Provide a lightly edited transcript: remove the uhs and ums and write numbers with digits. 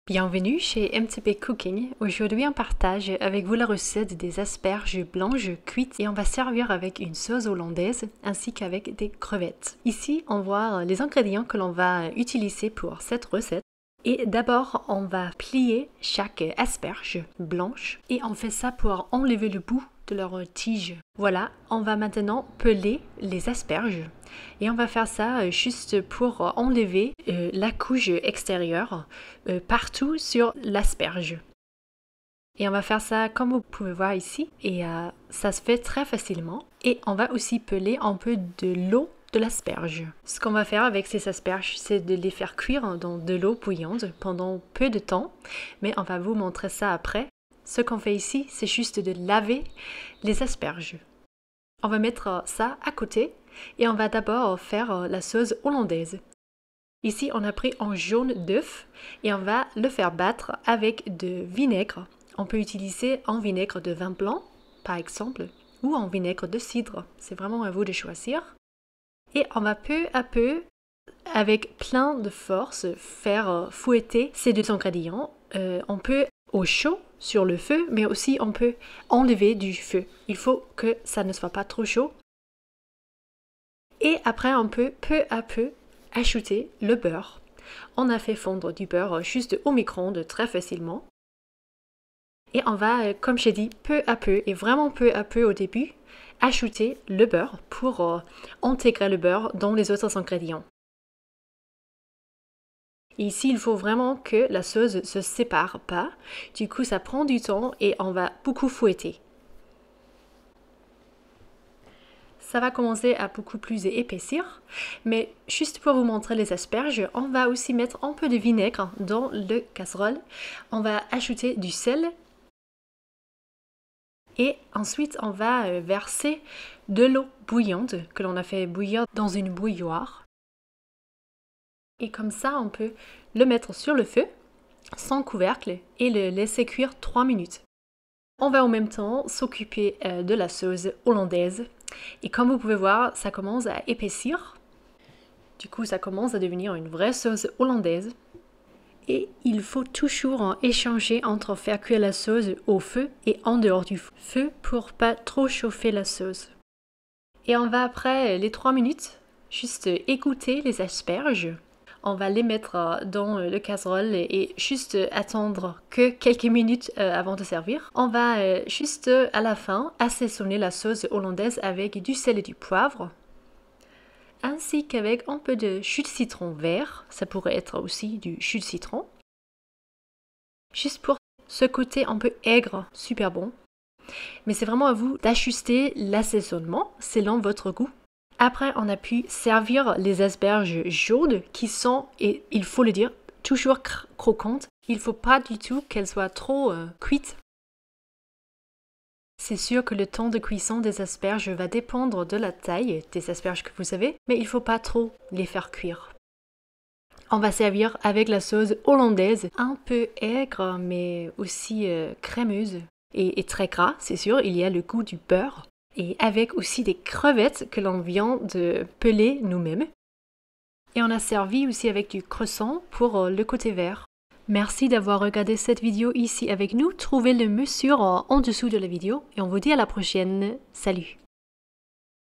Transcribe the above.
Bienvenue chez MTP Cooking. Aujourd'hui, on partage avec vous la recette des asperges blanches cuites et on va servir avec une sauce hollandaise ainsi qu'avec des crevettes. Ici, on voit les ingrédients que l'on va utiliser pour cette recette. Et d'abord, on va plier chaque asperge blanche et on fait ça pour enlever le bout de leur tige. Voilà, on va maintenant peler les asperges et on va faire ça juste pour enlever la couche extérieure partout sur l'asperge. Et on va faire ça comme vous pouvez voir ici et ça se fait très facilement. Et on va aussi peler un peu de l'eau de l'asperge. Ce qu'on va faire avec ces asperges, c'est de les faire cuire dans de l'eau bouillante pendant peu de temps, mais on va vous montrer ça après. Ce qu'on fait ici, c'est juste de laver les asperges. On va mettre ça à côté et on va d'abord faire la sauce hollandaise. Ici, on a pris un jaune d'œuf et on va le faire battre avec de vinaigre. On peut utiliser un vinaigre de vin blanc, par exemple, ou un vinaigre de cidre. C'est vraiment à vous de choisir. Et on va peu à peu, avec plein de force, faire fouetter ces deux ingrédients. On peut au chaud sur le feu, mais aussi on peut enlever du feu. Il faut que ça ne soit pas trop chaud. Et après, on peut peu à peu ajouter le beurre. On a fait fondre du beurre juste au micro-ondes très facilement. Et on va, comme j'ai dit, peu à peu, et vraiment peu à peu au début, ajouter le beurre pour intégrer le beurre dans les autres ingrédients. Et ici, il faut vraiment que la sauce ne se sépare pas. Du coup, ça prend du temps et on va beaucoup fouetter. Ça va commencer à beaucoup plus épaissir, mais juste pour vous montrer les asperges, on va aussi mettre un peu de vinaigre dans le casserole. On va ajouter du sel. Et ensuite, on va verser de l'eau bouillante que l'on a fait bouillir dans une bouilloire. Et comme ça, on peut le mettre sur le feu, sans couvercle, et le laisser cuire 3 minutes. On va en même temps s'occuper de la sauce hollandaise. Et comme vous pouvez voir, ça commence à épaissir. Du coup, ça commence à devenir une vraie sauce hollandaise. Et il faut toujours échanger entre faire cuire la sauce au feu et en dehors du feu pour pas trop chauffer la sauce. Et on va après les 3 minutes juste égoutter les asperges. On va les mettre dans le casserole et juste attendre que quelques minutes avant de servir. On va juste à la fin assaisonner la sauce hollandaise avec du sel et du poivre, ainsi qu'avec un peu de jus de citron vert. Ça pourrait être aussi du jus de citron. Juste pour ce côté un peu aigre, super bon. Mais c'est vraiment à vous d'ajuster l'assaisonnement selon votre goût. Après, on a pu servir les asperges jaunes qui sont, et il faut le dire, toujours croquantes. Il ne faut pas du tout qu'elles soient trop cuites. C'est sûr que le temps de cuisson des asperges va dépendre de la taille des asperges que vous avez, mais il ne faut pas trop les faire cuire. On va servir avec la sauce hollandaise, un peu aigre, mais aussi crémeuse et très gras, c'est sûr, il y a le goût du beurre. Et avec aussi des crevettes que l'on vient de peler nous-mêmes. Et on a servi aussi avec du croissant pour le côté vert. Merci d'avoir regardé cette vidéo ici avec nous. Trouvez le mesure en dessous de la vidéo et on vous dit à la prochaine. Salut!